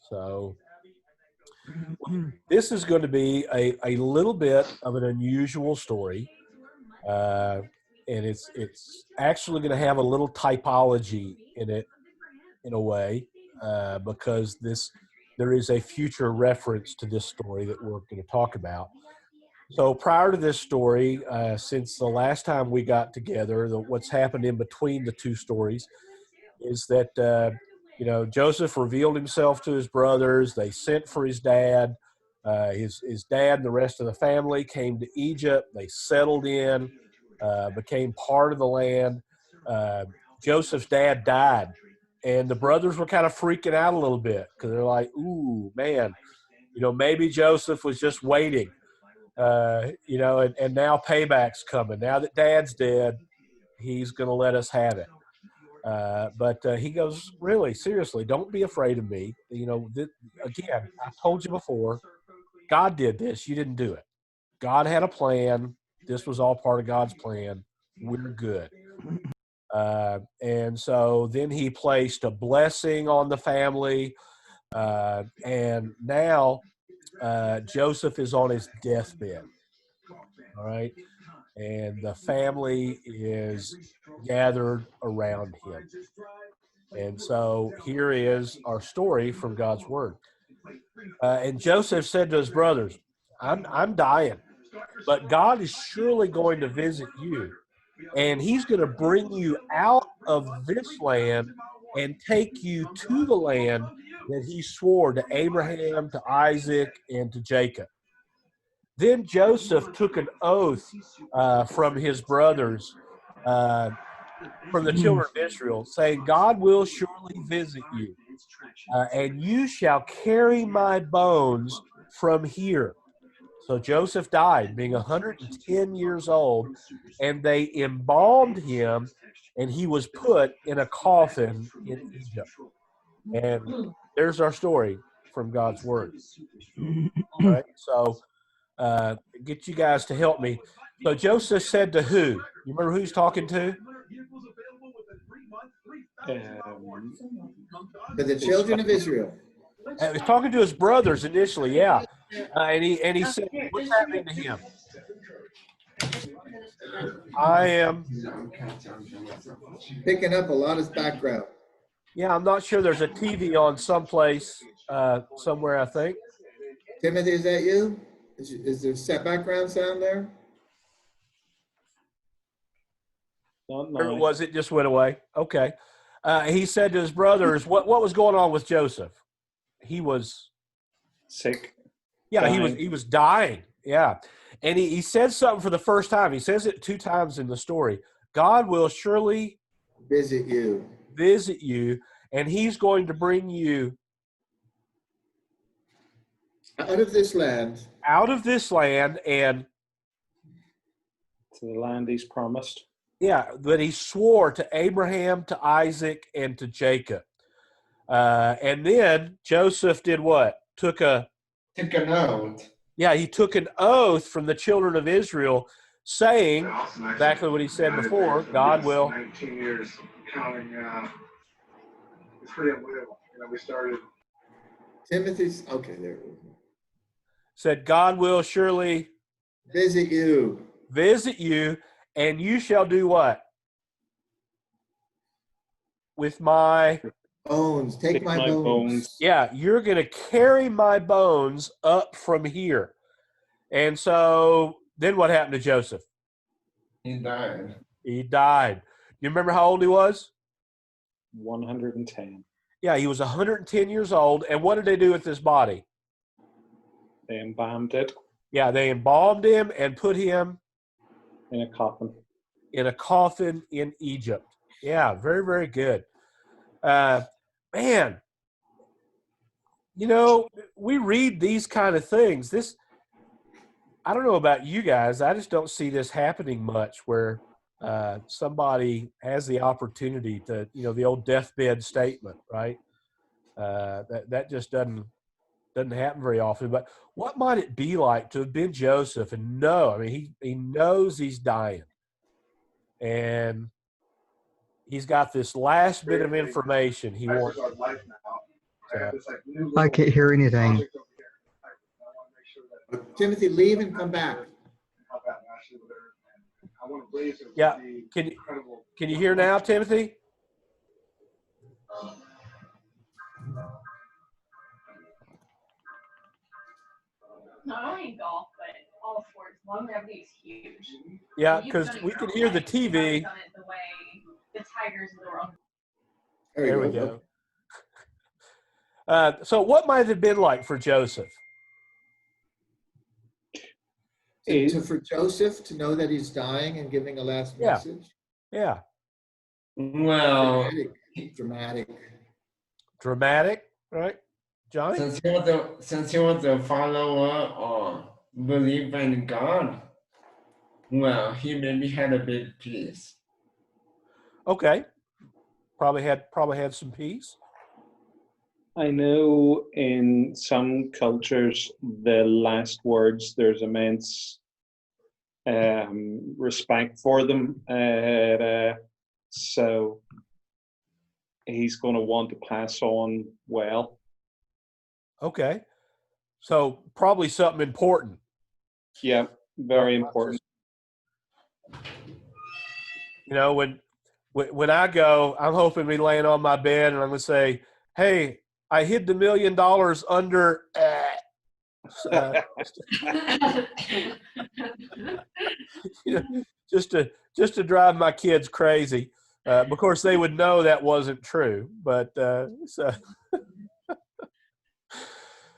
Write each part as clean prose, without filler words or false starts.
So this is going to be a little bit of an unusual story. And it's actually going to have a little typology in it in a way, because there is a future reference to this story that we're going to talk about. So prior to this story, since the last time we got together, what's happened in between the two stories is that Joseph revealed himself to his brothers. They sent for his dad. His dad and the rest of the family came to Egypt. They settled in, became part of the land. Uh, Joseph's dad died, and the brothers were kind of freaking out a little bit because they're like, "Ooh, man, maybe Joseph was just waiting, and now payback's coming. Now that Dad's dead, he's going to let us have it." But he goes, "Really, seriously, don't be afraid of me. Again, I told you before, God did this. You didn't do it. God had a plan. This was all part of God's plan. We're good." And so then he placed a blessing on the family. And now Joseph is on his deathbed. All right. And the family is gathered around him. And so here is our story from God's word. And Joseph said to his brothers, I'm dying, but God is surely going to visit you, and he's going to bring you out of this land and take you to the land that he swore to Abraham, to Isaac, and to Jacob. Then Joseph took an oath from his brothers, from the children of Israel, saying, God will surely visit you, and you shall carry my bones from here. So Joseph died, being 110 years old, and they embalmed him, and he was put in a coffin in Egypt. And there's our story from God's word. All right, so get you guys to help me. So Joseph said to who? You remember who he's talking to? To the children of Israel. He's talking to his brothers initially, yeah. And he said, what's happening to him? I am picking up a lot of background. Yeah, I'm not sure. There's a TV on someplace, somewhere, I think. Timothy, is that you? Is there set background sound there? Or was it just went away? Okay. He said to his brothers, what was going on with Joseph? He was sick. Yeah, dying. he was dying. Yeah. And he said something for the first time. He says it 2 times in the story. God will surely visit you, and he's going to bring you out of this land, and to the land he's promised. Yeah, that he swore to Abraham, to Isaac, and to Jacob. And then Joseph did what? Took an oath. Yeah, he took an oath from the children of Israel, saying exactly what he said before. God will. 19 years counting. It's pretty unbelievable. We started. Timothy's okay. There. Said God will surely visit you, and you shall do what? With my bones. Take my bones. Yeah, you're going to carry my bones up from here. And so then what happened to Joseph? He died. You remember how old he was? 110. Yeah, he was 110 years old. And what did they do with his body? They embalmed it. Yeah, they embalmed him and put him in a coffin. In Egypt. Yeah, very, very good. Man, we read these kind of things. I don't know about you guys. I just don't see this happening much where somebody has the opportunity to, the old deathbed statement, right? That just doesn't happen very often. But what might it be like to have been Joseph and know? I mean, he knows he's dying, and he's got this last bit of information he wants. I have this like new I little can't hear anything. project over here. I want to make sure that Timothy, leave and come back. how that actually will there. And I want to blaze it with Yeah. the Can you incredible. can you hear now, Timothy? Not only golf, but all sports. Longevity is huge. Yeah, You've because done it we your can own hear the way. You've TV. done it the way the Tigers of the world. There we go. So what might it have been like for Joseph? For Joseph to know that he's dying and giving a last Yeah. message. Yeah. Well, Dramatic. Dramatic, right? Johnny? since he was a follower or believer in God, well, he maybe had a big peace. Okay. Probably had some peace. I know in some cultures, the last words, there's immense respect for them. So he's going to want to pass on well. Okay. So probably something important. Yeah, very important. You know, when I go, I'm hoping we land on my bed and I'm gonna say, "Hey, I hid the $1 million under." You know, just to drive my kids crazy. Of course, they would know that wasn't true, but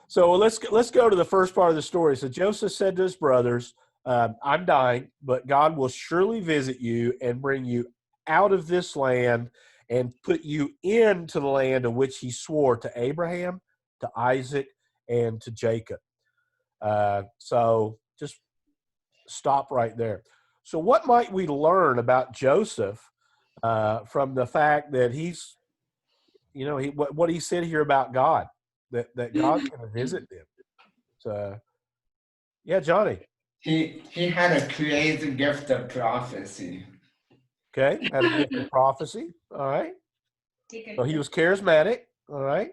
so let's go to the first part of the story. So Joseph said to his brothers, "I'm dying, but God will surely visit you and bring you out of this land and put you into the land of which He swore to Abraham, to Isaac, and to Jacob." So just stop right there. So what might we learn about Joseph from the fact that he's, you know, what he said here about God, that God's going to visit them? So, yeah, Johnny. He had a crazy gift of prophecy. Okay, had a gift of prophecy. All right. So he was charismatic. All right.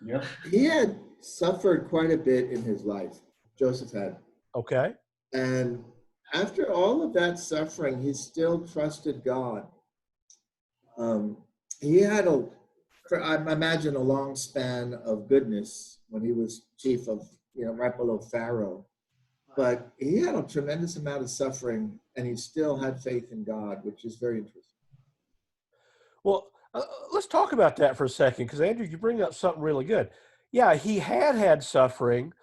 Yeah. He had suffered quite a bit in his life. Joseph had. Okay. And after all of that suffering, he still trusted God. He had I imagine, a long span of goodness when he was chief of, right below Pharaoh. But he had a tremendous amount of suffering, and he still had faith in God, which is very interesting. Well, let's talk about that for a second, because Andrew, you bring up something really good. Yeah, he had suffering,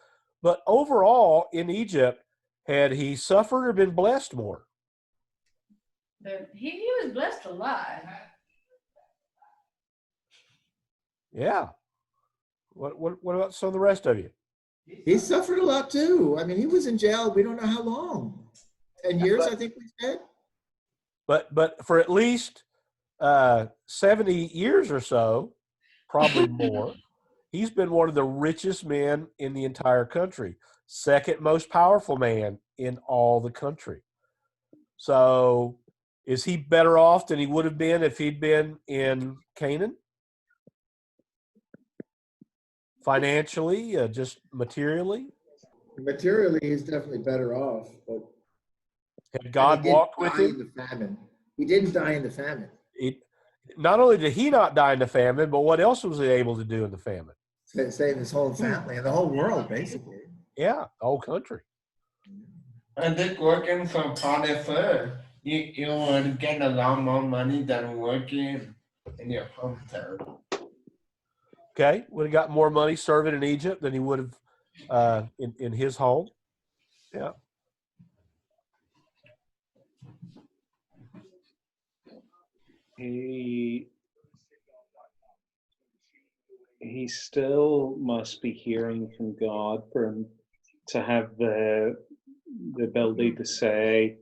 but overall in Egypt, had he suffered or been blessed more? He was blessed a lot. Yeah. What about some of the rest of you? He suffered a lot too. I mean, he was in jail. We don't know how long. 10 years, I think we said. But for at least 70 years or so, probably more, he's been one of the richest men in the entire country, second most powerful man in all the country. So is he better off than he would have been if he'd been in Canaan? Financially, just materially? Materially, he's definitely better off. But Had God walked with him? In the famine. He didn't die in the famine. Not only did he not die in the famine, but what else was he able to do in the famine? Save his whole family and the whole world, basically. Yeah, the whole country. I think working for Potiphar, you would get a lot more money than working in your hometown. Okay, would have got more money serving in Egypt than he would have in his home. Yeah. He still must be hearing from God for him to have the ability to say,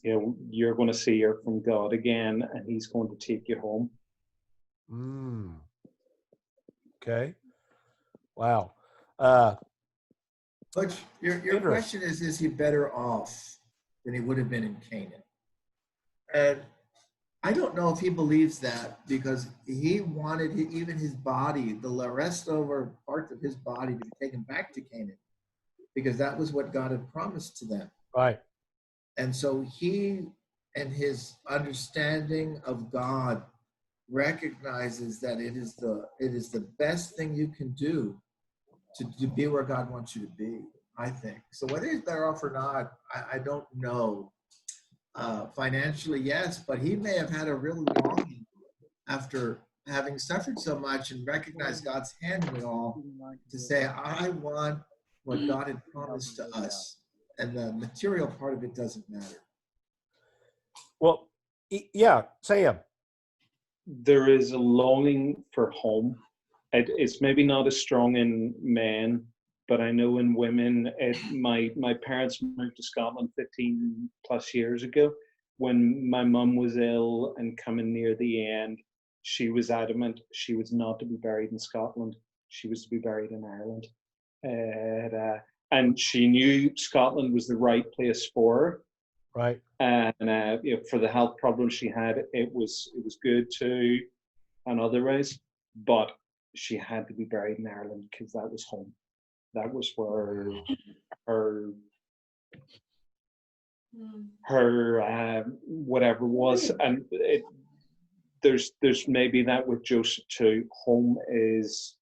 you're going to see hear from God again, and He's going to take you home. Okay. Wow. But your question is he better off than he would have been in Canaan? And I don't know if he believes that because he wanted even his body, the rest over parts of his body, to be taken back to Canaan because that was what God had promised to them. Right. And so he and his understanding of God recognizes that it is the best thing you can do to be where God wants you to be, I think. So whether he's better off or not, I don't know. Financially, yes, but he may have had a real longing after having suffered so much and recognized God's hand in it all to say, I want what God had promised to us. And the material part of it doesn't matter. Well, yeah, Sam. There is a longing for home. It's maybe not as strong in men, but I know in women. My parents moved to Scotland 15 plus years ago. When my mum was ill and coming near the end, she was adamant she was not to be buried in Scotland. She was to be buried in Ireland. And she knew Scotland was the right place for her. Right. And for the health problems she had, it was good too, and otherwise. But she had to be buried in Ireland because that was home. That was where her whatever was, and there's maybe that with Joseph too. Home is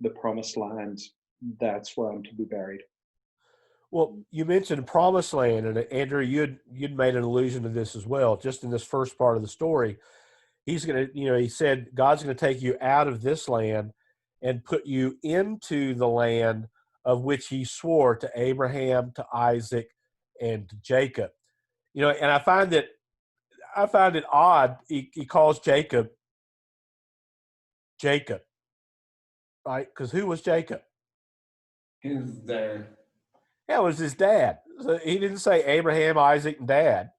the promised land. That's where I'm to be buried. Well, you mentioned promised land, and Andrew, you'd made an allusion to this as well. Just in this first part of the story, he's going to, he said God's going to take you out of this land and put you into the land of which he swore to Abraham, to Isaac, and to Jacob. And I find it odd. He calls Jacob, right? Because who was Jacob? He's there. Yeah, it was his dad. So he didn't say Abraham, Isaac, and dad,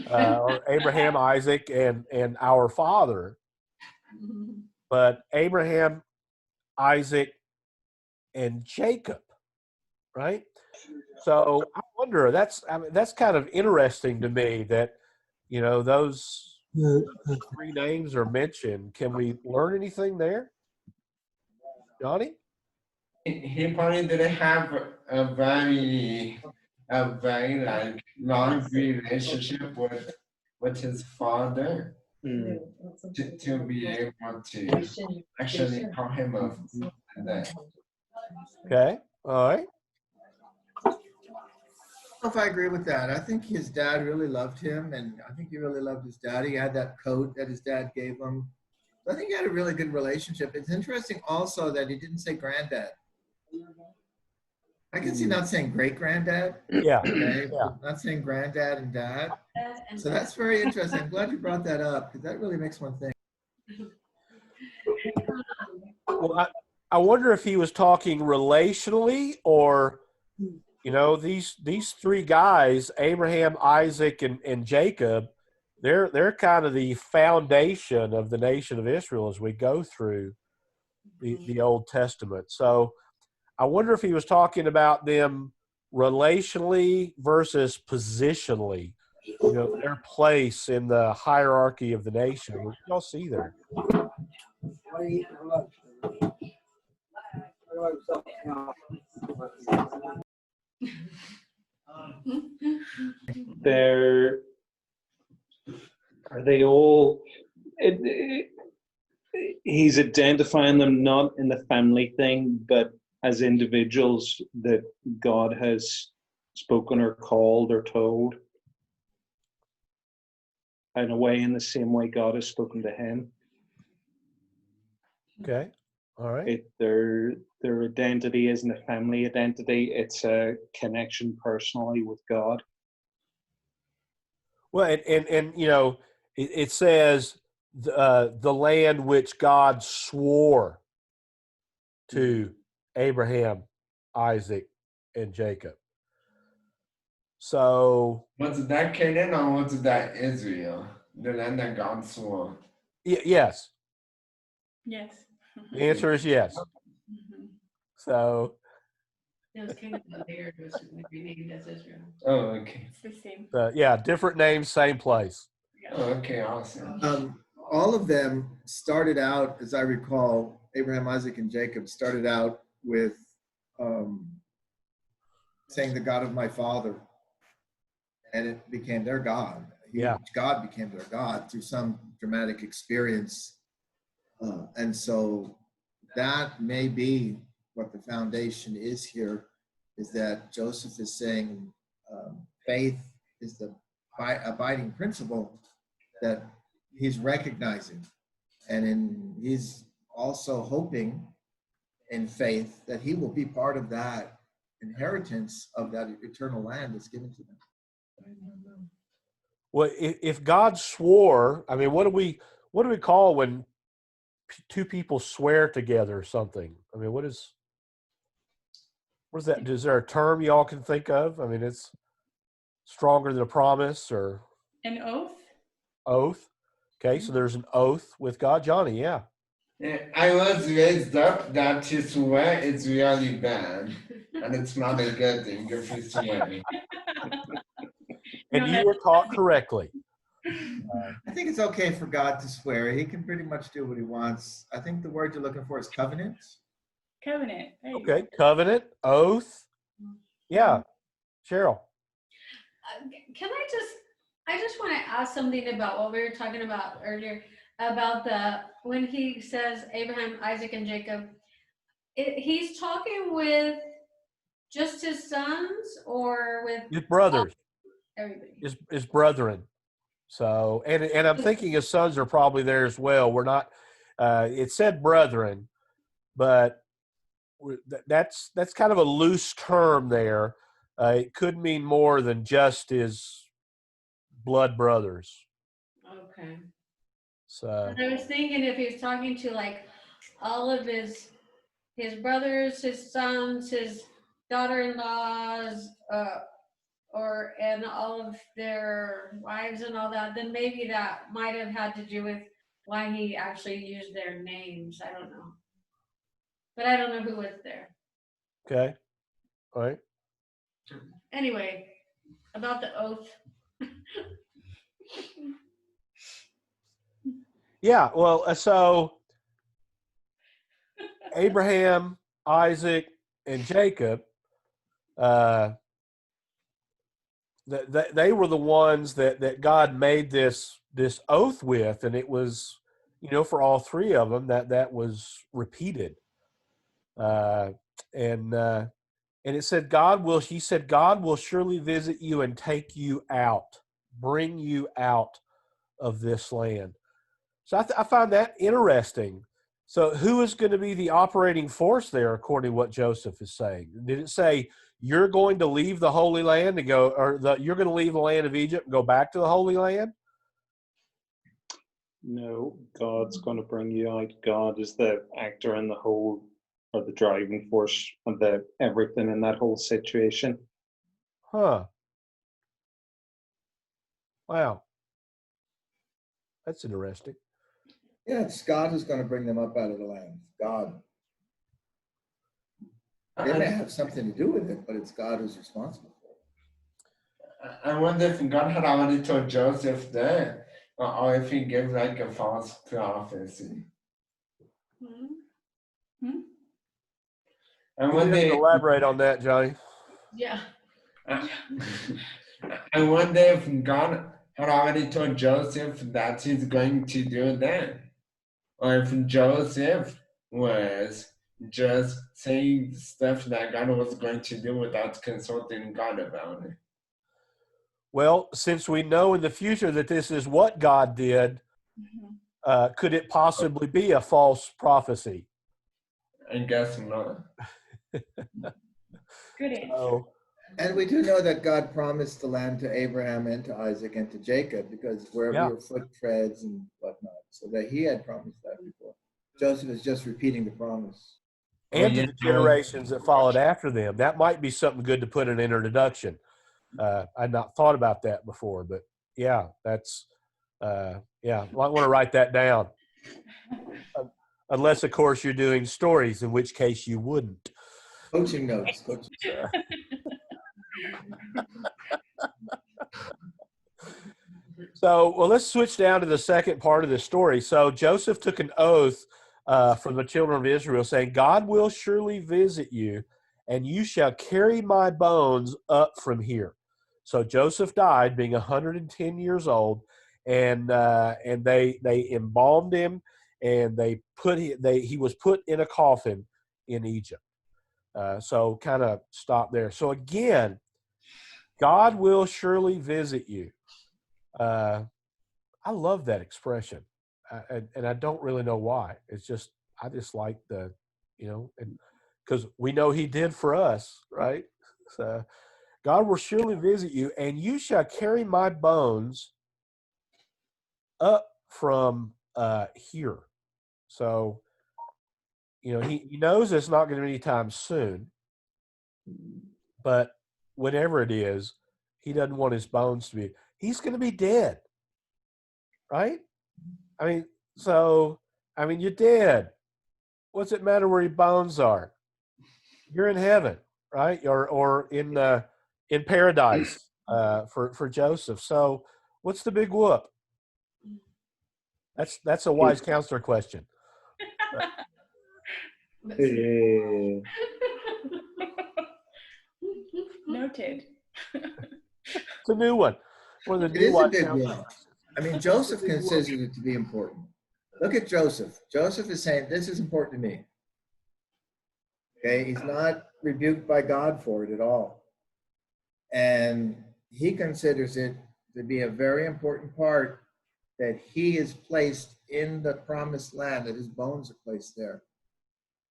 or Abraham, Isaac, and our father, but Abraham, Isaac, and Jacob, right? So I wonder. That's kind of interesting to me that those three names are mentioned. Can we learn anything there, Johnny? He probably didn't have a very like long relationship with his father to be able to actually call him a father. Okay, all right. I don't know if I agree with that. I think his dad really loved him, and I think he really loved his dad. He had that coat that his dad gave him. So I think he had a really good relationship. It's interesting also that he didn't say granddad. I can see not saying great granddad. Yeah. Okay, Yeah. not saying granddad and dad. So that's very interesting. I'm glad you brought that up because that really makes one think. Well, I wonder if he was talking relationally, or these three guys, Abraham, Isaac, and Jacob, they're kind of the foundation of the nation of Israel as we go through the Old Testament. So I wonder if he was talking about them relationally versus positionally, their place in the hierarchy of the nation. What do y'all see there? Are they all? He's identifying them not in the family thing, but as individuals that God has spoken or called or told. In a way, in the same way God has spoken to him. Okay. All right. Their identity isn't a family identity. It's a connection personally with God. Well, and it says the land which God swore to Abraham, Isaac, and Jacob. So Was that Canaan or was that Israel? The land that God swore. Yes. Yes. The answer is yes. So It was Canaan, but later it was renamed as Israel. Oh, okay. It's the same. yeah, different names, same place. Okay, awesome. All of them started out, as I recall, Abraham, Isaac, and Jacob started out with saying the God of my father, and it became their God. Yeah. God became their God through some dramatic experience. And so that may be what the foundation is here, is that Joseph is saying faith is the abiding principle that he's recognizing. And he's also hoping in faith that he will be part of that inheritance of that eternal land that's given to them. Well, if God swore, I mean, what do we call when two people swear together or something? I mean, what is that? Is there a term y'all can think of? I mean, it's stronger than a promise or An oath? oath. Okay, so there's an oath with God. Johnny, yeah. I was raised up that to swear is really bad, and it's not a good thing if you swear. And No, you were taught correctly. I think it's okay for God to swear. He can pretty much do what he wants. I think the word you're looking for is covenant. Covenant. There you Okay, go. covenant, oath. Yeah, Cheryl. Can I just want to ask something about what we were talking about earlier about when he says Abraham, Isaac, and Jacob. He's talking with just his sons or with His brothers, everybody? his brethren. So, and I'm thinking his sons are probably there as well. We're not. It said brethren, but that's kind of a loose term there. It could mean more than just his blood brothers. Okay. So I was thinking if he's talking to like all of his brothers, his sons, his daughter-in-laws, and all of their wives and all that, then maybe that might have had to do with why he actually used their names. I don't know. But I don't know who was there. okay, all right. Anyway, about the oath. Yeah, well, so Abraham, Isaac, and Jacob, they were the ones that God made this oath with, and it was, for all three of them that was repeated, and it said He said God will surely visit you and take you out, bring you out of this land. So I find that interesting. So who is going to be the operating force there, according to what Joseph is saying? Did it say you're going to leave the Holy Land and go, or you're going to leave the land of Egypt and go back to the Holy Land? No, God's going to bring you out. God is the actor in the whole, or the driving force of everything in that whole situation. Huh. Wow. That's interesting. Yeah, it's God who's going to bring them up out of the land. God. They may have something to do with it, but it's God who's responsible for it. I wonder if God had already told Joseph that, or if he gave like a false prophecy. I You wonder. need to elaborate on that, Johnny. Yeah. I wonder if God had already told Joseph that he's going to do that, or if Joseph was just saying stuff that God was going to do without consulting God about it. Well, since we know in the future that this is what God did, could it possibly be a false prophecy? I guess not. Good answer. So, And we do know that God promised the land to Abraham and to Isaac and to Jacob, because wherever your foot treads and whatnot, so that he had promised that before. Joseph is just repeating the promise. and to the generations that followed after them. That might be something good to put in an introduction. I'd not thought about that before, but yeah, that's, I want to write that down. Unless, of course, you're doing stories, in which case you wouldn't. Coaching notes. So, well, let's switch down to the second part of the story. So Joseph took an oath from the children of Israel, saying, God will surely visit you, and you shall carry my bones up from here. So Joseph died, being 110 years old, and they embalmed him, and he was put in a coffin in Egypt. So kind of stop there. So again, God will surely visit you. I love that expression, and I don't really know why. It's just I just like the, and because we know He did for us, right? So God will surely visit you, and you shall carry my bones up from here. So he knows it's not going to be anytime soon, but whenever it is, He doesn't want His bones to be. He's going to be dead, right? You're dead. What's it matter where your bones are? You're in heaven, right? Or in paradise for Joseph. So what's the big whoop? That's a wise counselor question. Noted. It's a new one. One of the It new is a wise big counselor one. I mean, Joseph considers it to be important. Look at Joseph. Joseph is saying, this is important to me. Okay, he's not rebuked by God for it at all. And he considers it to be a very important part that he is placed in the promised land, that his bones are placed there.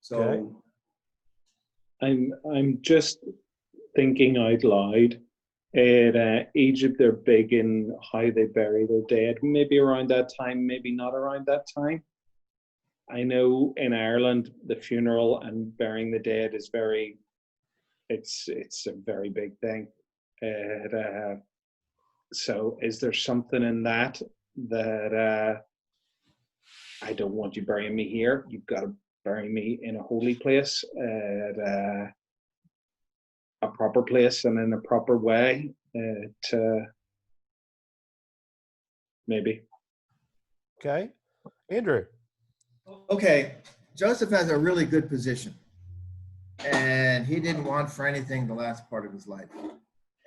So Okay. I'm just thinking out loud. In Egypt, they're big in how they bury their dead. Maybe around that time, maybe not around that time. I know in Ireland, the funeral and burying the dead is it's a very big thing. So is there something in that I don't want you burying me here. You've got to bury me in a holy place, a proper place and in a proper way, maybe. Okay. Andrew. okay, Joseph has a really good position, and he didn't want for anything the last part of his life.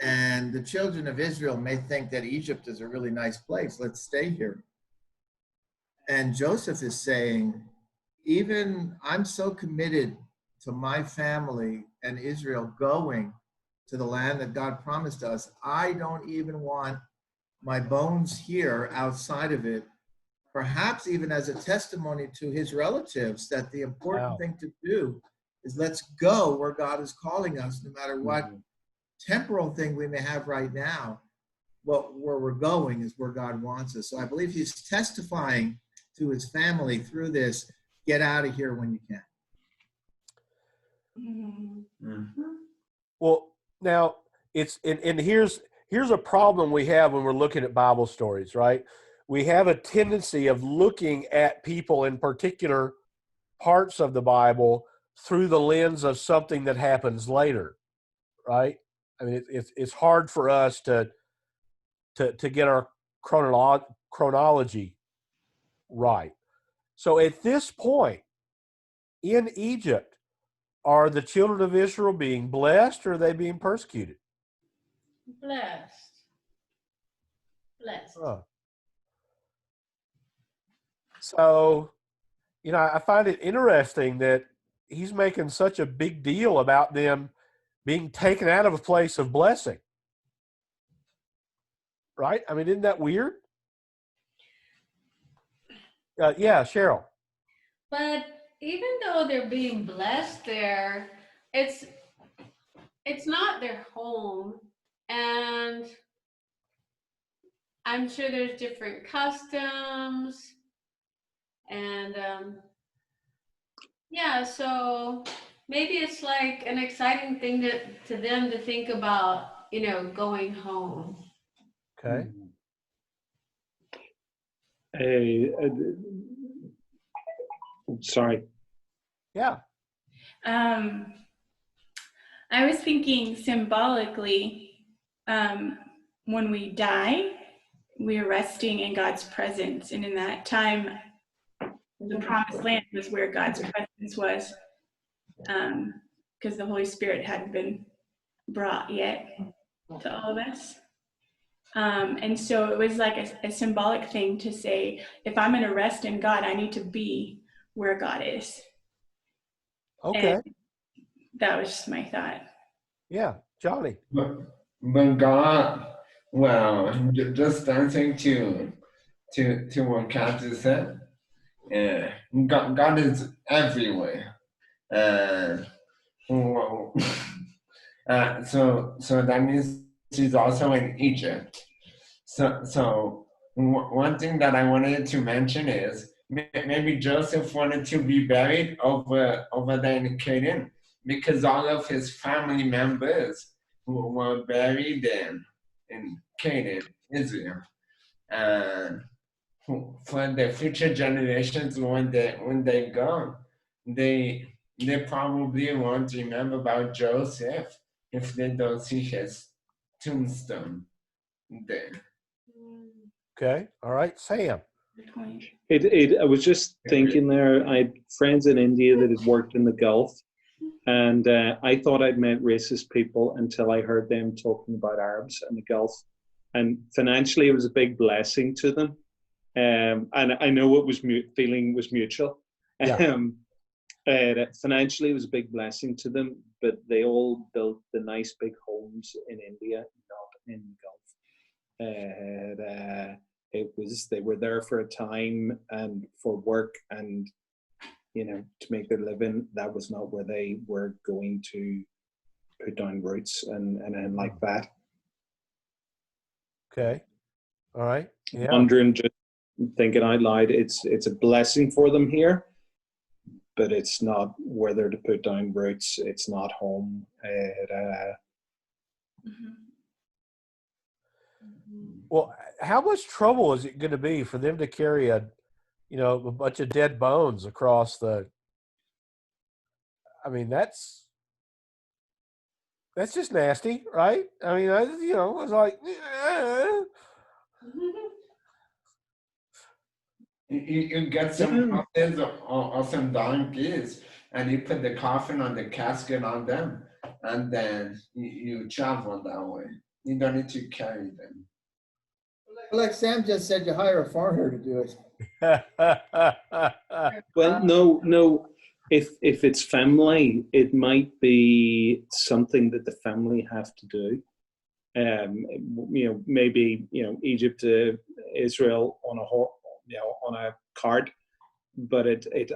And the children of Israel may think that Egypt is a really nice place. Let's stay here. And Joseph is saying, even I'm so committed to my family and Israel going to the land that God promised us, I don't even want my bones here outside of it, perhaps even as a testimony to his relatives that the important thing to do is let's go where God is calling us, no matter what temporal thing we may have right now. Where we're going is where God wants us. So I believe he's testifying to his family through this, get out of here when you can. Well, now it's and here's a problem we have when we're looking at Bible stories, right? We have a tendency of looking at people in particular parts of the Bible through the lens of something that happens later, right? I mean, it's hard for us to get our chronology right. So at this point in Egypt, are the children of Israel being blessed or are they being persecuted? Blessed. Huh. So, I find it interesting that he's making such a big deal about them being taken out of a place of blessing. Right? I mean, isn't that weird? Yeah, Cheryl. But even though they're being blessed there, it's not their home, and I'm sure there's different customs, and so maybe it's like an exciting thing to them to think about, going home. Okay. Sorry. Yeah. I was thinking symbolically, when we die, we were resting in God's presence. And in that time, the promised land was where God's presence was, because the Holy Spirit hadn't been brought yet to all of us. And so it was like a symbolic thing to say, if I'm going to rest in God, I need to be where God is. Okay. And that was just my thought. Yeah, Johnny. But God, well, just dancing to what Kathy said. Yeah, God is everywhere, and well, so that means He's also in Egypt. So one thing that I wanted to mention is maybe Joseph wanted to be buried over there in Canaan because all of his family members were buried in Canaan, Israel, and for the future generations when they go, they probably won't remember about Joseph if they don't see his tombstone there. Okay. All right, Sam. Good point. I was just thinking there, I had friends in India that had worked in the Gulf, and I thought I'd met racist people until I heard them talking about Arabs and the Gulf. And financially, it was a big blessing to them. And I know it was feeling was mutual. Yeah. Financially, it was a big blessing to them, but they all built the nice big homes in India, not in the Gulf. They were there for a time and for work and, to make their living. That was not where they were going to put down roots and like that. Okay. All right. Yeah. Wondering, just thinking out loud, it's a blessing for them here, but it's not where they're to put down roots. It's not home. Well, how much trouble is it going to be for them to carry a bunch of dead bones across the? I mean, that's just nasty, right? I mean, it's like. You get some horses or some donkeys, and you put the coffin on the casket on them, and then you travel that way. You don't need to carry them. Like Sam just said, you hire a foreigner to do it. Well, no. If it's family, it might be something that the family have to do. Maybe Egypt to Israel on a cart, but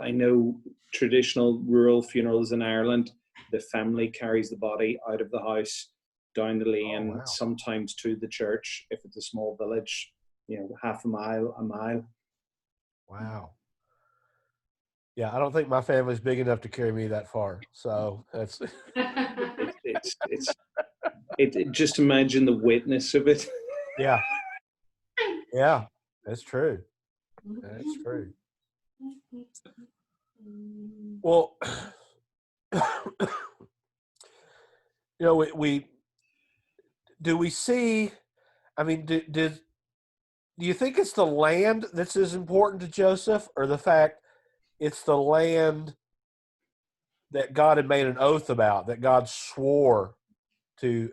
I know traditional rural funerals in Ireland, the family carries the body out of the house, down the lane, wow. sometimes to the church if it's a small village, half a mile. Wow. Yeah, I don't think my family's big enough to carry me that far. So that's. It just imagine the witness of it. Yeah. Yeah, that's true. That's true. Well, we see, I mean, do you think it's the land that's as important to Joseph, or the fact it's the land that God had made an oath about, that God swore to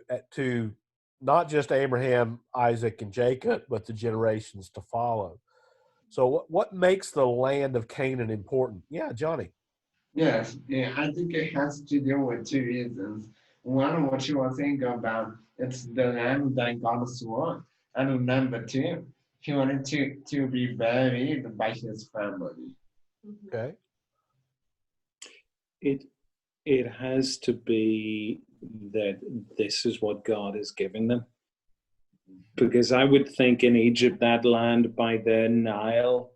not just Abraham, Isaac, and Jacob, but the generations to follow? So what makes the land of Canaan important? Yeah, Johnny. Yes, yeah, I think it has to do with two reasons. One, what you were saying about it's the land that God swore, and number two, he wanted to be buried by his family. Okay. It has to be that this is what God is giving them. Because I would think in Egypt, that land by the Nile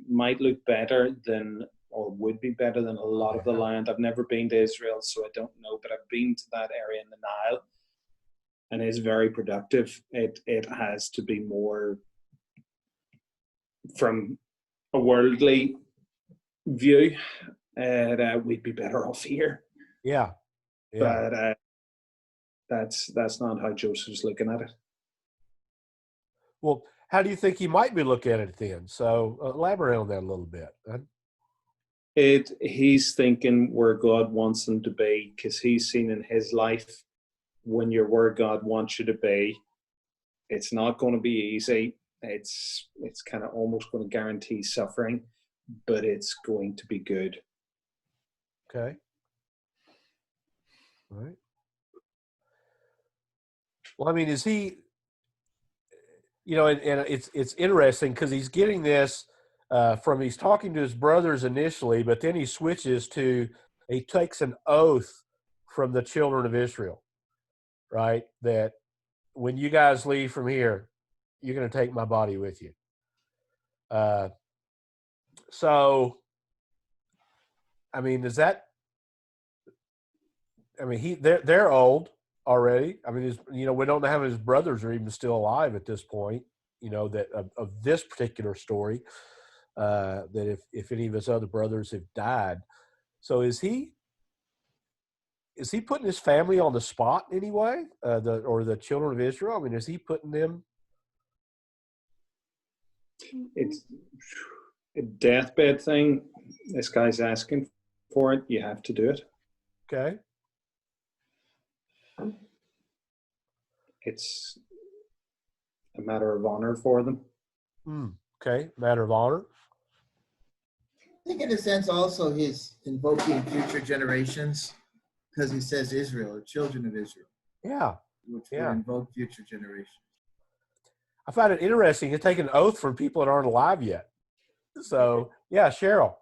might look better than, or would be better than a lot of the land. I've never been to Israel, so I don't know, but I've been to that area in the Nile, and it's very productive. It has to be more from a worldly view, and we'd be better off here. Yeah. But that's not how Joseph's looking at it. Well, how do you think he might be looking at it then? So elaborate on that a little bit. He's thinking where God wants him to be, because he's seen in his life, when you're where God wants you to be, it's not going to be easy. It's kind of almost going to guarantee suffering, but it's going to be good. Okay. All right. Well, I mean, is he, and it's interesting because he's getting this he's talking to his brothers initially, but then he switches to, he takes an oath from the children of Israel, right? That when you guys leave from here, you're going to take my body with you. So, I mean, they're old already. I mean, we don't know how his brothers are even still alive at this point, that of this particular story, that if any of his other brothers have died. So is he putting his family on the spot anyway? The children of Israel? I mean, is he putting them? It's a deathbed thing. This guy's asking for it. You have to do it. Okay. It's a matter of honor for them. Okay, matter of honor. I think in a sense also he's invoking future generations because he says Israel, or children of Israel. Yeah. Which would invoke future generations. I find it interesting. He's taking an oath from people that aren't alive yet. So, yeah, Cheryl.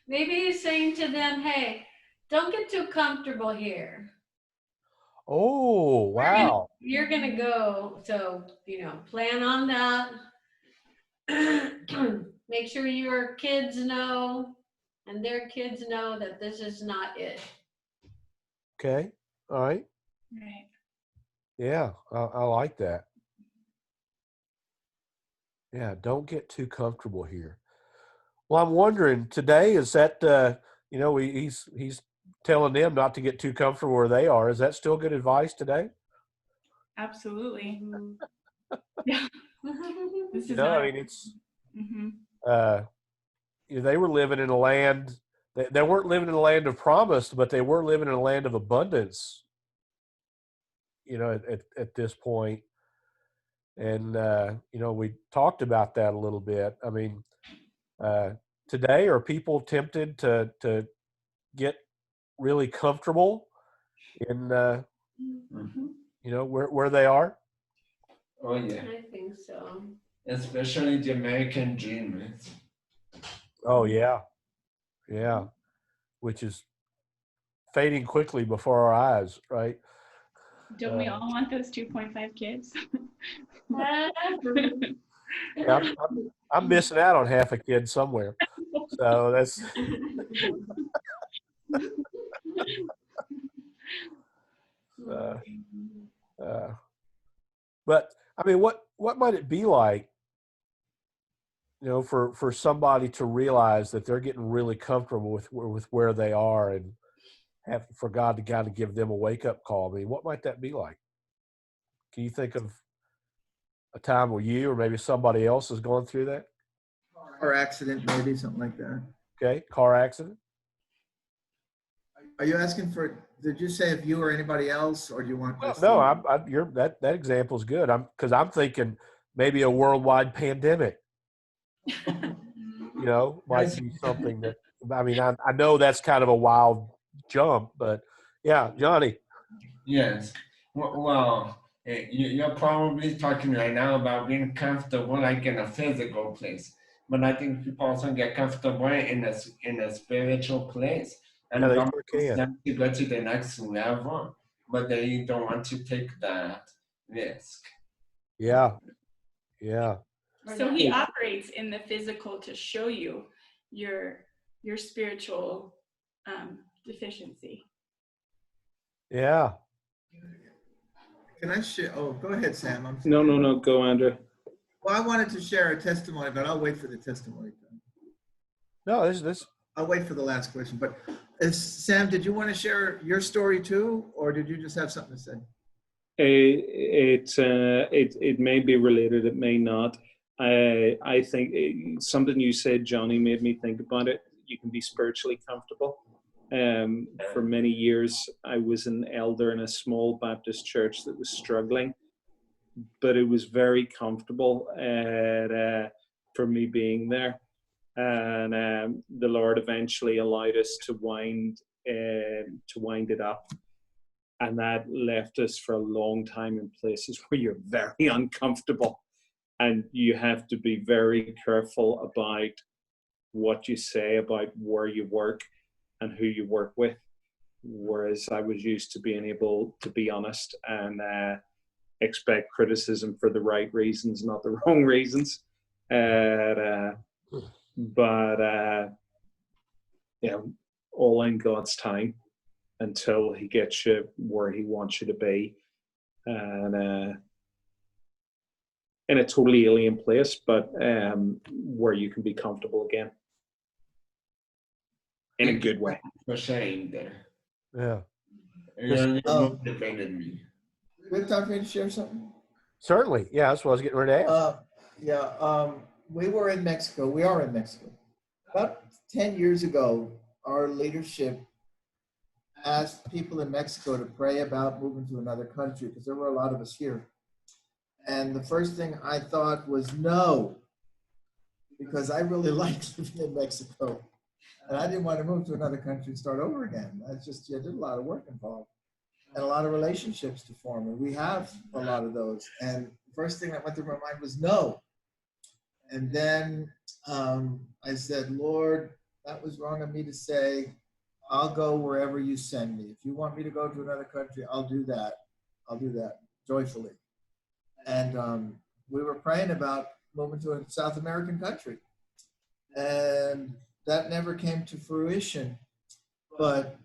Maybe he's saying to them, hey, don't get too comfortable here. Oh, wow. You're gonna go, so, plan on that. Make sure your kids know and their kids know that this is not it. Okay. All right. Right. Yeah, I like that. Yeah, don't get too comfortable here. Well, I'm wondering today, is that, he's telling them not to get too comfortable where they are. Is that still good advice today? Absolutely. Yeah. This is I mean, it's, mm-hmm. They were living in a land, they weren't living in a land of promise, but they were living in a land of abundance, at this point. And, we talked about that a little bit. I mean, today, are people tempted to get really comfortable in, where they are? Oh, yeah. I think so. Especially the American dream. Oh, yeah. Yeah. Which is fading quickly before our eyes, right? Don't we all want those 2.5 kids? Yeah, I'm missing out on half a kid somewhere. So that's but I mean, what might it be like, for somebody to realize that they're getting really comfortable with where they are, and for God to kind of give them a wake up call? I mean, what might that be like? Can you think of a time where you or maybe somebody else is going through that? Car accident, maybe something like that. Okay, car accident. Are you asking for? Did you say if you or anybody else, or do you want? No, that example is good. I'm thinking maybe a worldwide pandemic. Might be something that. I mean, I know that's kind of a wild jump, but yeah, Johnny. Yes. Well, you're probably talking right now about being comfortable, like in a physical place. But I think people also get comfortable in a spiritual place, and Yeah, they God sure wants can. them to go to the next level, but they don't want to take that risk. Yeah. So he operates in the physical to show you your spiritual deficiency. Yeah. Can I share? Oh, go ahead, Sam. No. Go, Andrew. Well, I wanted to share a testimony, but I'll wait for the testimony. No, this. I'll wait for the last question. But Sam, did you want to share your story too, or did you just have something to say? It may be related, it may not. I think something you said, Johnny, made me think about it. You can be spiritually comfortable. For many years, I was an elder in a small Baptist church that was struggling, but it was very comfortable for me being there. And the Lord eventually allowed us to wind it up. And that left us for a long time in places where you're very uncomfortable. And you have to be very careful about what you say, about where you work and who you work with. Whereas I was used to being able to be honest and expect criticism for the right reasons, not the wrong reasons. All in God's time until he gets you where he wants you to be. And in a totally alien place, but where you can be comfortable again. In a good way. For sharing there. Yeah. You Oh. motivated me. We have time for me to share something? Certainly. Yeah, that's what I was getting ready to ask. We were in Mexico. We are in Mexico. About 10 years ago, our leadership asked people in Mexico to pray about moving to another country because there were a lot of us here. And the first thing I thought was no, because I really liked living in Mexico. And I didn't want to move to another country and start over again. That's just, there's a lot of work involved and a lot of relationships to form. And we have a lot of those. And the first thing that went through my mind was no. And then I said, Lord, that was wrong of me to say. I'll go wherever you send me. If you want me to go to another country, I'll do that. I'll do that joyfully. And we were praying about moving to a South American country. And that never came to fruition. But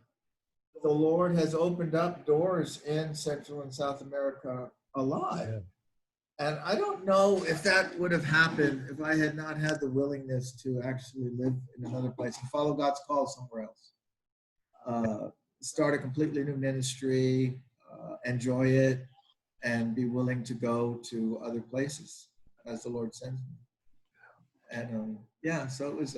the Lord has opened up doors in Central and South America a lot. Yeah. And I don't know if that would have happened if I had not had the willingness to actually live in another place and follow God's call somewhere else. Start a completely new ministry, enjoy it, and be willing to go to other places as the Lord sends me. And so it was,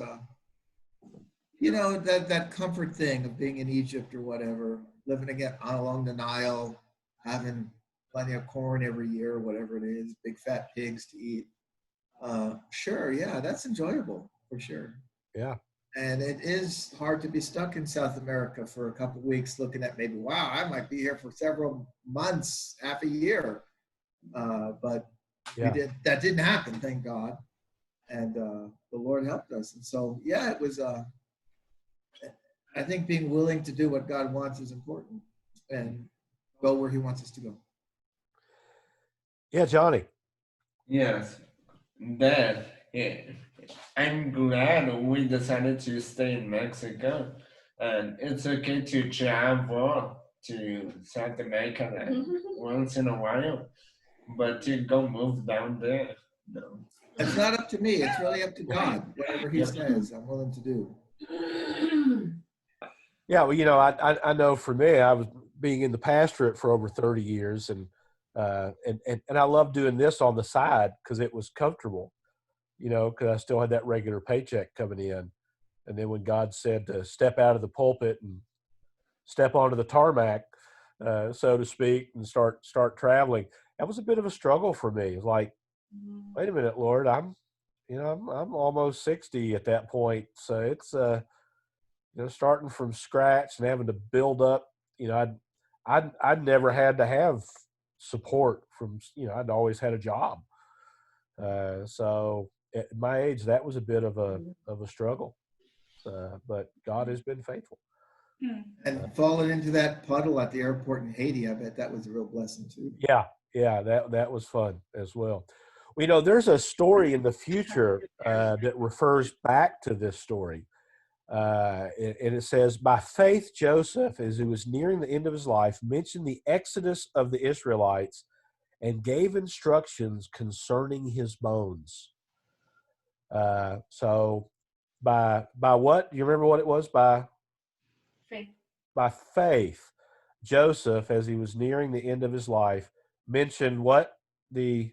that comfort thing of being in Egypt or whatever, living again along the Nile, having plenty of corn every year, whatever it is, big fat pigs to eat. Sure, yeah, that's enjoyable for sure. Yeah. And it is hard to be stuck in South America for a couple of weeks looking at maybe, wow, I might be here for several months, half a year. But that didn't happen, thank God. And the Lord helped us. And so, yeah, it was, I think being willing to do what God wants is important and go where he wants us to go. Yeah, Johnny. Yes, Dad. Yeah. I'm glad we decided to stay in Mexico, and it's okay to travel to South America once in a while, but to go move down there, no. It's not up to me. It's really up to God. Whatever he says, I'm willing to do. Yeah, well, I know for me, I was being in the pastorate for over 30 years, and I love doing this on the side because it was comfortable. Because I still had that regular paycheck coming in. And then when God said to step out of the pulpit and step onto the tarmac, so to speak, and start traveling, that was a bit of a struggle for me. It's like, wait a minute, Lord, I'm almost 60 at that point. So it's, starting from scratch and having to build up, I'd never had to have support from, I'd always had a job. So at my age, that was a bit of a struggle, but God has been faithful. And falling into that puddle at the airport in Haiti, I bet that was a real blessing too. Yeah, that was fun as well. Well, there's a story in the future that refers back to this story, and it says, by faith, Joseph, as he was nearing the end of his life, mentioned the exodus of the Israelites and gave instructions concerning his bones. So by what? Do you remember what it was? By faith. By faith, Joseph, as he was nearing the end of his life, mentioned what? The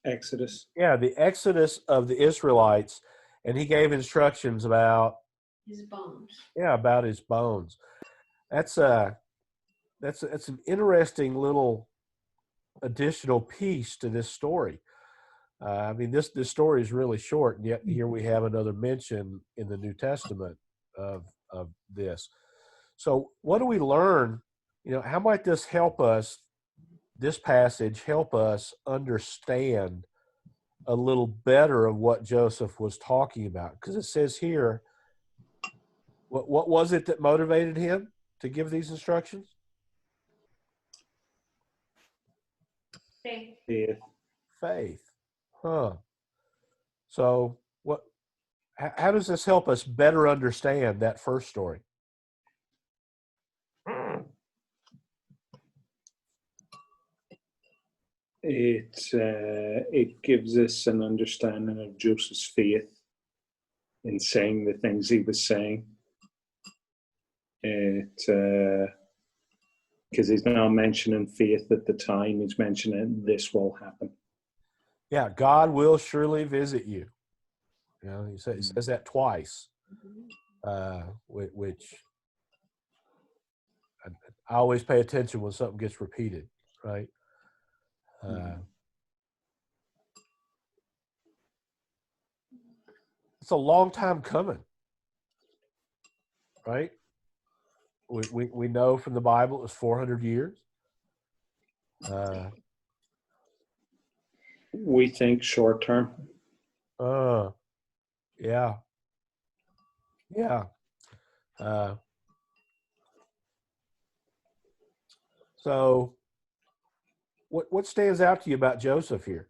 Exodus. the exodus of the Israelites, and he gave instructions about His bones. about his bones. That's an interesting little additional piece to this story. I mean, this story is really short, and yet here we have another mention in the New Testament of this. So, what do we learn? How might this help us? This passage help us understand a little better of what Joseph was talking about, because it says here, what was it that motivated him to give these instructions? Faith. Faith. Faith. Huh. So how does this help us better understand that first story? It gives us an understanding of Joseph's faith in saying the things he was saying. Because he's now mentioning faith at the time, he's mentioning this will happen. Yeah, God will surely visit you. He says that twice, which I always pay attention when something gets repeated, right? It's a long time coming, right? We know from the Bible it was 400 years. We think short term. Yeah. So, what stands out to you about Joseph here?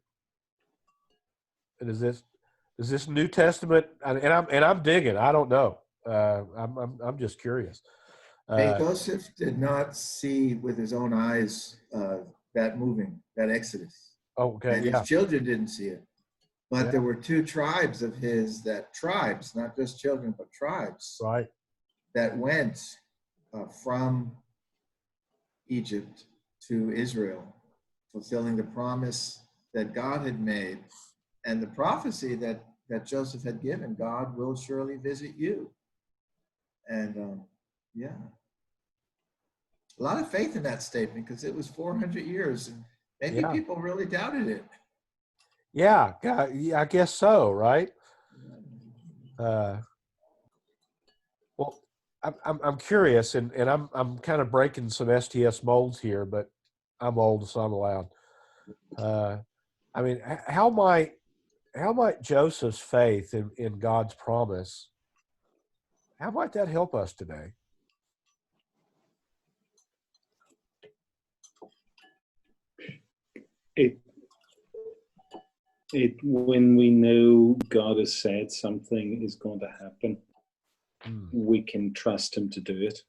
And is this New Testament? And I'm digging. I don't know. I'm just curious. Joseph did not see with his own eyes that Exodus. Okay. And his children didn't see it. But there were two tribes of his tribes, not just children, but tribes, right, that went from Egypt to Israel, fulfilling the promise that God had made and the prophecy that Joseph had given. God will surely visit you. And a lot of faith in that statement, because it was 400 years and maybe people really doubted it. Yeah, I guess so, right? Well, I'm curious, and I'm kind of breaking some STS molds here, but I'm old, so I'm allowed. I mean, how might Joseph's faith in God's promise, how might that help us today? When we know God has said something is going to happen, we can trust him to do it.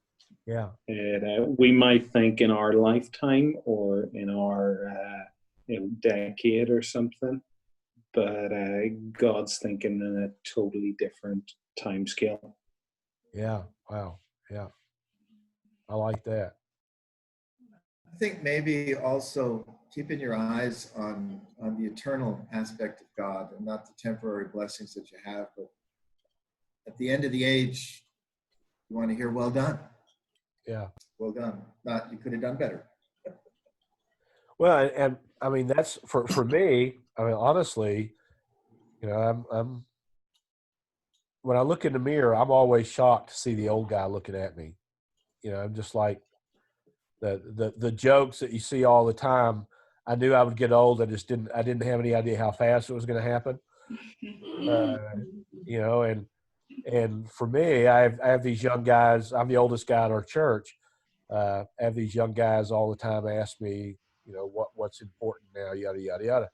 Yeah. And we might think in our lifetime or in our decade or something, but God's thinking in a totally different time scale. Yeah. Wow. Yeah. I like that. I think maybe also keeping your eyes on the eternal aspect of God and not the temporary blessings that you have. But at the end of the age, you want to hear, well done. Yeah. Well done. Not, you could have done better. Well, and I mean, that's for me, I mean, honestly, I'm when I look in the mirror, I'm always shocked to see the old guy looking at me. I'm just like the jokes that you see all the time. I knew I would get old. I didn't have any idea how fast it was going to happen. And for me, I have these young guys. I'm the oldest guy in our church. I have these young guys all the time ask me, what's important now, yada, yada, yada.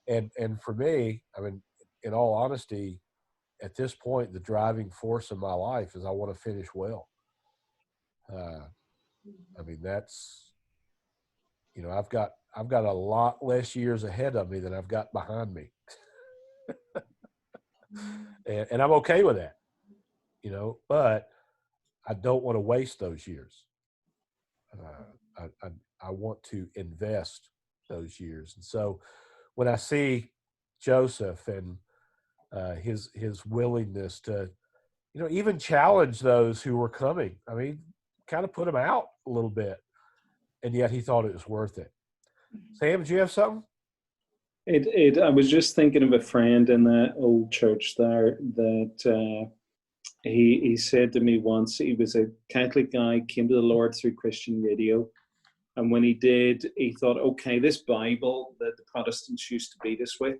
And for me, I mean, in all honesty, at this point, the driving force of my life is I want to finish well. I mean, that's, I've got a lot less years ahead of me than I've got behind me. and I'm okay with that, but I don't want to waste those years. I want to invest those years. And so when I see Joseph and his willingness to, even challenge those who were coming, I mean, kind of put them out a little bit, and yet he thought it was worth it. Sam, do you have something? I was just thinking of a friend in that old church there that he said to me once, he was a Catholic guy, came to the Lord through Christian radio. And when he did, he thought, okay, this Bible that the Protestants used to beat us with,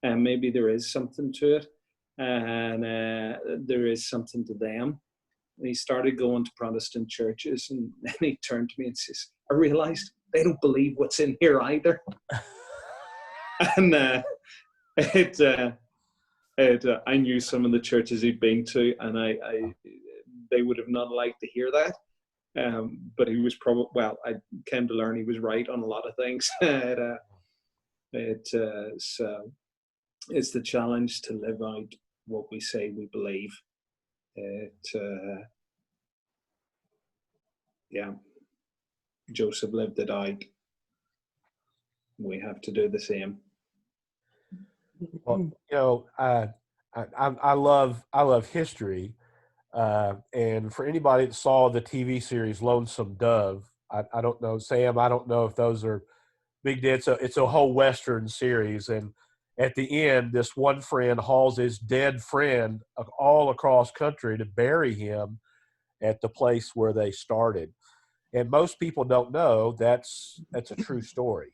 and maybe there is something to it, and there is something to them. And he started going to Protestant churches, and then he turned to me and says, I realized they don't believe what's in here either. And I knew some of the churches he'd been to, and they would have not liked to hear that. But he was probably, well, I came to learn he was right on a lot of things. So it's the challenge to live out what we say we believe. Joseph lived it out. We have to do the same. Well, I love history, and for anybody that saw the TV series Lonesome Dove, I don't know, Sam, I don't know if those are big deals. It's a whole Western series, and at the end, this one friend hauls his dead friend all across country to bury him at the place where they started. And most people don't know that's a true story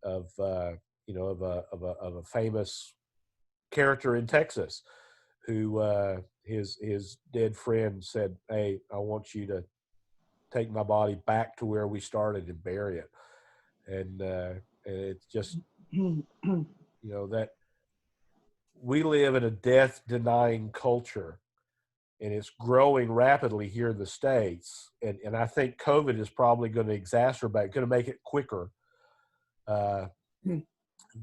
of a famous character in Texas who his dead friend said, "Hey, I want you to take my body back to where we started and bury it." And it's just that we live in a death-denying culture, and it's growing rapidly here in the States. And I think COVID is probably going to exacerbate, going to make it quicker.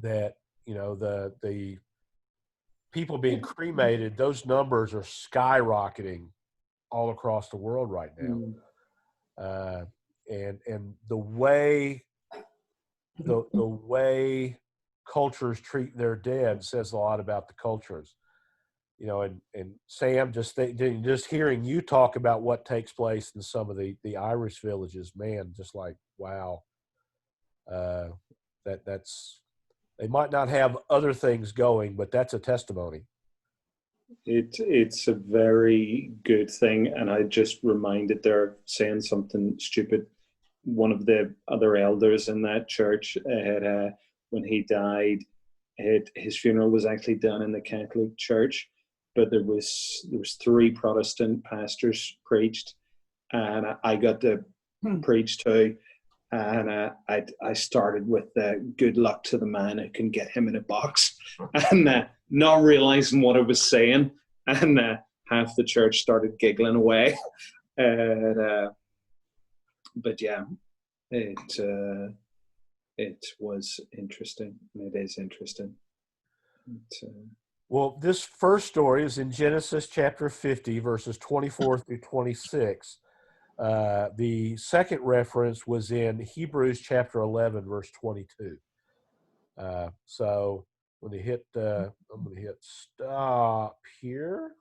That the people being cremated, those numbers are skyrocketing all across the world right now. And the way cultures treat their dead says a lot about the cultures. And Sam, just hearing you talk about what takes place in some of the Irish villages, man, just like, wow. That's they might not have other things going, but that's a testimony. It's a very good thing, and I just reminded there saying something stupid. One of the other elders in that church had when he died, his funeral was actually done in the Catholic Church, but there was 3 Protestant pastors preached, and I got to preach too. And I started with good luck to the man who can get him in a box, and not realizing what I was saying, and half the church started giggling away. But yeah, it was interesting. It is interesting. Well, this first story is in Genesis chapter 50, verses 24 through 26. The second reference was in Hebrews chapter 11, verse 22. So I'm going to hit stop here.